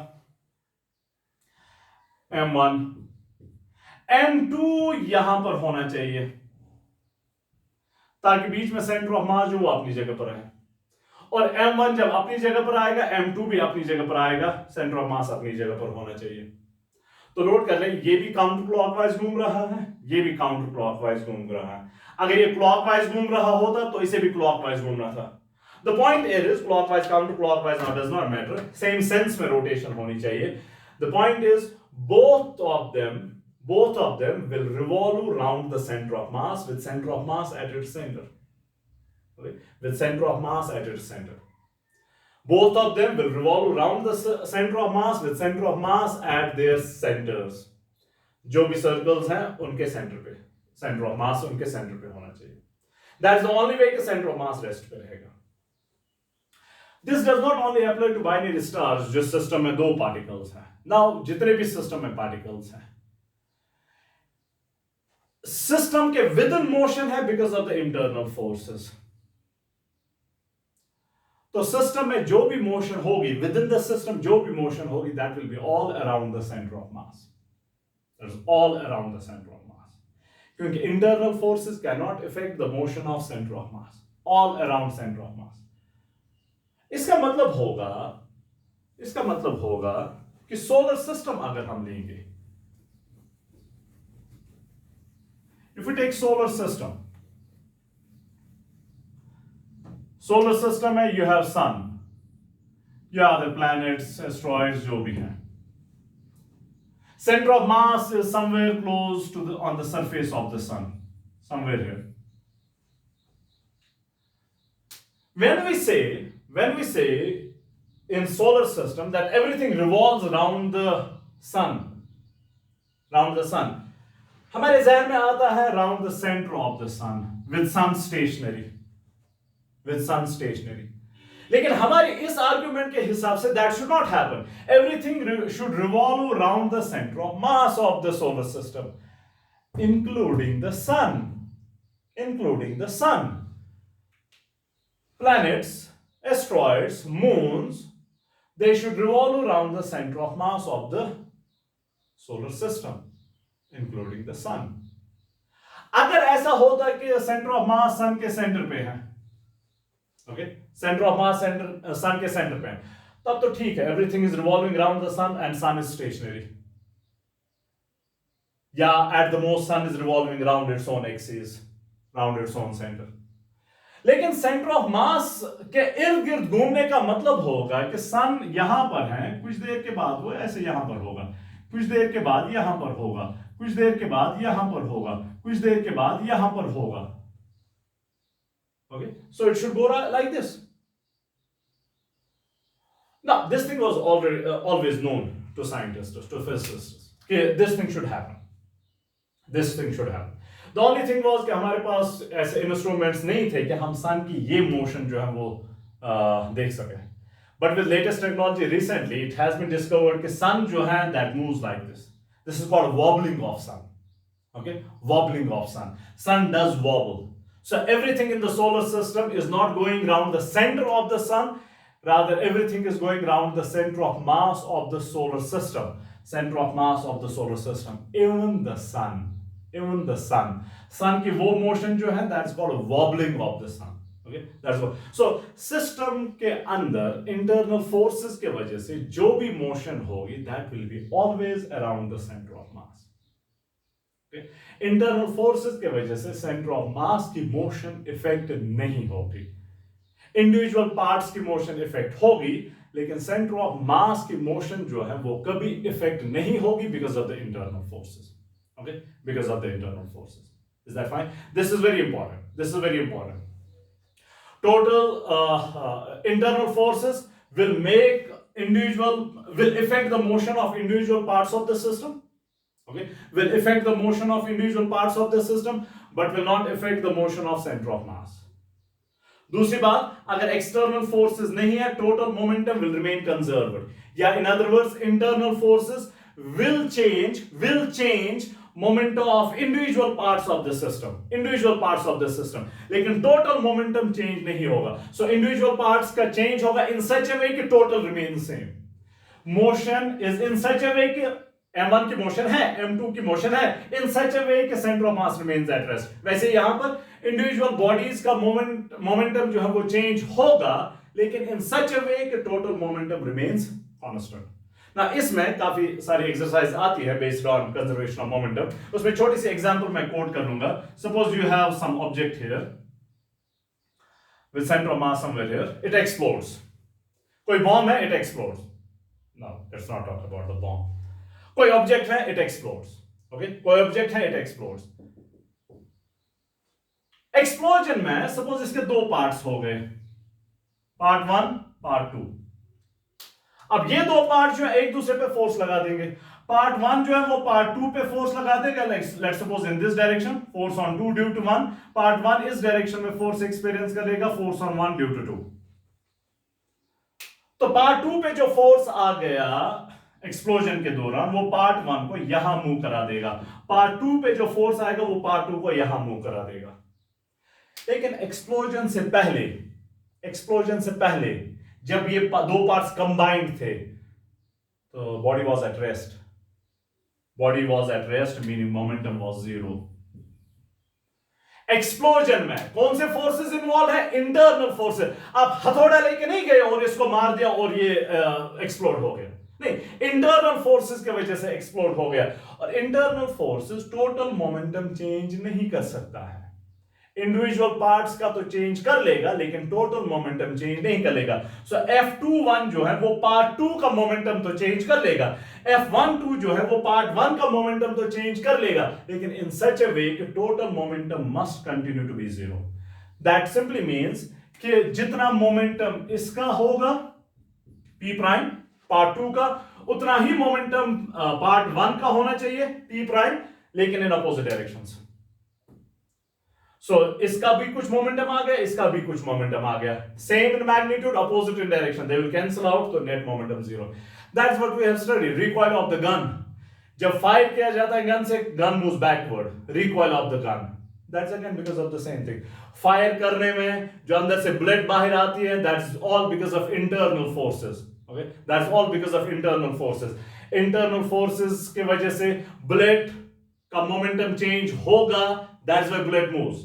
m1, m2 यहां पर होना चाहिए ताकि बीच में सेंटर ऑफ मास जो वो अपनी जगह पर रहे. और m1 जब अपनी जगह पर आएगा, m2 भी अपनी जगह पर आएगा, सेंटर ऑफ मास अपनी जगह पर होना चाहिए. तो नोट कर लें, ये भी काउंटर क्लॉकवाइज घूम रहा है, ये भी काउंटर क्लॉकवाइज घूम रहा है. अगर ये क्लॉकवाइज घूम रहा होता तो इसे भी क्लॉकवाइज घूमना था. The point is clockwise counter clockwise now does not matter, same sense में रोटेशन होनी चाहिए. The point is both of them will revolve around the center of mass with center of mass at its center. Okay? With center of mass at its center. Both of them will revolve around the center of mass with center of mass at their centers. जो भी circles हैं उनके centre पे centre of मास उनके centre पे होना चाहिए. That's the only way कि सेंटर ऑफ मास रेस्ट पे रहेगा. This does not only apply to binary stars जिस सिस्टम में दो पार्टिकल्स हैं. Now जितने भी सिस्टम में पार्टिकल्स हैं, सिस्टम के विद इन मोशन है because of the internal forces. तो सिस्टम में जो भी मोशन होगी, विद इन द सिस्टम जो भी मोशन होगी, that will be all around the centre of mass. That is all around the centre of mass, क्योंकि internal forces can not effect the motion of centre of mass. All around centre of mass. इसका मतलब होगा कि solar system अगर हम लेंगे, if we take solar system में you have sun, you have the planets, asteroids जो भी हैं. Center of mass is somewhere close to on the surface of the sun, somewhere here. When we say in solar system that everything revolves around the sun, हमारे ज़हन में आता है round the centre of the sun with sun stationary. लेकिन हमारे इस argument के हिसाब से that should not happen. Everything should revolve around the centre of mass of the solar system, including the sun. Planets, asteroids, moons, they should revolve around the center of mass of the solar system, including the sun. अगर ऐसा होता कि centre of mass sun के centre पे है, ओके, centre of mass sun के centre पे है, तब तो ठीक है, everything is revolving around the sun and sun is stationary, या at the most sun is revolving around its own axis, around its own centre. लेकिन सेंटर ऑफ मास के इर्द गिर्द घूमने का मतलब होगा कि सन यहां पर है, कुछ देर के बाद वो ऐसे यहां पर होगा, कुछ देर के बाद यहां पर होगा, कुछ देर के बाद यहां पर होगा, कुछ देर के बाद यहां पर होगा. Okay, so it should go like this. Now this thing was already always known to scientists, to physicists, कि this thing should happen, this thing should happen. The only thing was कि हमारे पास ऐसे इंस्ट्रूमेंट्स नहीं थे कि हम सन की ये मोशन जो है वो देख सकें. But with latest technology recently, it has been discovered कि sun जो है that moves like this. This is called wobbling of sun. Okay, wobbling of sun. Sun does wobble. So everything in the solar system is not going around the center of the sun. Rather, everything is going around the center of mass of the solar system. Center of mass of the solar system. Even the sun. Even the sun. Sun की वो motion जो है that's called a wobbling of the sun. Okay, that's what. So system के अंदर internal forces के वजह से जो भी motion होगी that will be always around the center of mass. Okay, internal forces के वजह से center of mass की motion effect नहीं होगी. Individual parts की motion effect होगी, लेकिन center of mass की motion जो है वो कभी effect नहीं होगी because of the internal forces. Okay, because of the internal forces. Is that fine? This is very important. This is very important. Total internal forces will affect the motion of individual parts of the system. Okay, will affect the motion of individual parts of the system, but will not affect the motion of center of mass. दूसरी बात, अगर external forces नहीं है, total momentum will remain conserved. या in other words, internal forces will change momentum of individual parts of the system, लेकिन total momentum change नहीं होगा. So individual parts का change होगा in such a way कि total remains same. Motion is in such a way कि m1 की motion है, m2 की motion है, in such a way कि center of mass remains at rest. वैसे यहाँ पर individual bodies का momentum जो है वो change होगा, लेकिन in such a way कि total momentum remains constant. ना इसमें काफी सारी एक्सरसाइज आती है based on conservation of momentum. उसमें छोटी सी एग्जांपल मैं कोट कर लूंगा. Suppose you have some object here with centre of mass somewhere here, it explodes. कोई बॉम्ब है, it explodes. Now let's not talk about the bomb. कोई object है, इट एक्सप्लोड्स. ओके, कोई ऑब्जेक्ट है, it explodes. Explosion में suppose इसके दो parts हो गए, पार्ट 1, पार्ट 2. अब ये दो पार्ट जो है एक दूसरे पे फोर्स लगा देंगे. पार्ट 1 जो है वो पार्ट 2 पे फोर्स लगा देगा. Let's suppose in this direction, force on 2 due to 1. Part 1 इस डायरेक्शन में फोर्स एक्सपीरियंस करेगा, फोर्स ऑन 1 ड्यू टू 2. तो पार्ट 2 पे जो फोर्स आ गया एक्सप्लोजन के दौरान, वो पार्ट 1 को यहां मूव करा देगा. पार्ट 2 पे जो फोर्स आएगा वो पार्ट 2 को यहां मूव करा देगा. लेकिन एक्सप्लोजन से पहले जब ये दो पार्ट्स कंबाइंड थे, तो body was at rest, meaning momentum was 0. Explosion में कौन से फोर्सेस इन्वॉल्व है? Internal forces. आप हथौड़ा लेके नहीं गए और इसको मार दिया और ये एक्सप्लोड हो गया. नहीं, इंटरनल फोर्सेस की वजह से एक्सप्लोड हो गया. और internal forces total momentum change नहीं कर सकता है. इंडिविजुअल पार्ट्स का तो चेंज कर लेगा, लेकिन टोटल मोमेंटम चेंज नहीं कर लेगा. सो F21 जो है वो पार्ट 2 का मोमेंटम तो चेंज कर लेगा. F12 जो है वो पार्ट 1 का मोमेंटम तो चेंज कर लेगा, लेकिन इन सच अ वे कि total momentum must continue to be 0. That simply means कि जितना मोमेंटम इसका होगा P प्राइम पार्ट 2 का, उतना ही मोमेंटम पार्ट 1 का होना चाहिए P प्राइम, लेकिन इन अपोजिट डायरेक्शंस. So, इसका भी कुछ मोमेंटम आ गया, इसका भी कुछ मोमेंटम आ गया. Same in magnitude, opposite in direction. They will cancel out, so net momentum 0. That's what we have studied. Recoil of the gun. जब फायर किया जाता है गन से, gun moves backward. Recoil of the gun. That's again because of the same thing. Fire करने में जो अंदर से बुलेट बाहर आती है, that's all because of internal forces. Okay, that's all because of internal forces. Internal forces के वजह से बुलेट का मोमेंटम चेंज होगा. That's why bullet moves.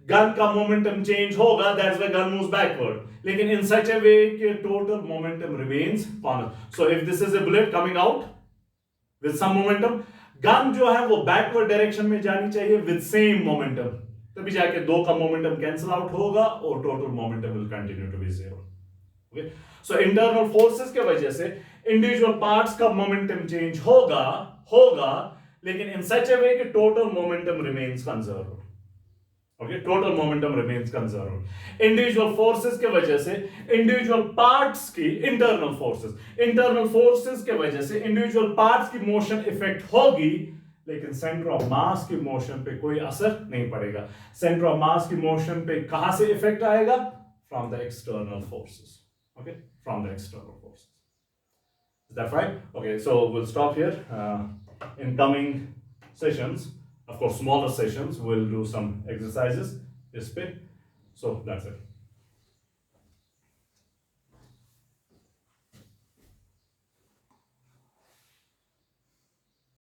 Gun का मोमेंटम चेंज होगा, that's why gun moves backward. लेकिन in such a way कि total momentum remains constant. So if this is a bullet coming out with some momentum, gun जो है वो backward direction में जानी चाहिए with same momentum. तभी जाके दो का momentum cancel out होगा और total momentum will continue to be 0. Okay? So internal forces के वजह से individual parts का momentum change होगा, लेकिन in such a way कि total momentum remains conserved. Okay, total momentum remains conserved. Individual forces के वजह से इंडिविजुअल पार्ट्स की इंटरनल फोर्सेस के वजह से इंडिविजुअल पार्ट्स की मोशन इफेक्ट होगी, लेकिन सेंटर ऑफ मास की मोशन पे कोई असर नहीं पड़ेगा। सेंटर ऑफ मास की मोशन पे कहां से इफेक्ट आएगा? From the external forces. Okay, from the external forces. Is that right? Okay, so we'll stop here. In coming sessions, of course, smaller sessions, we'll do some exercises. So that's it.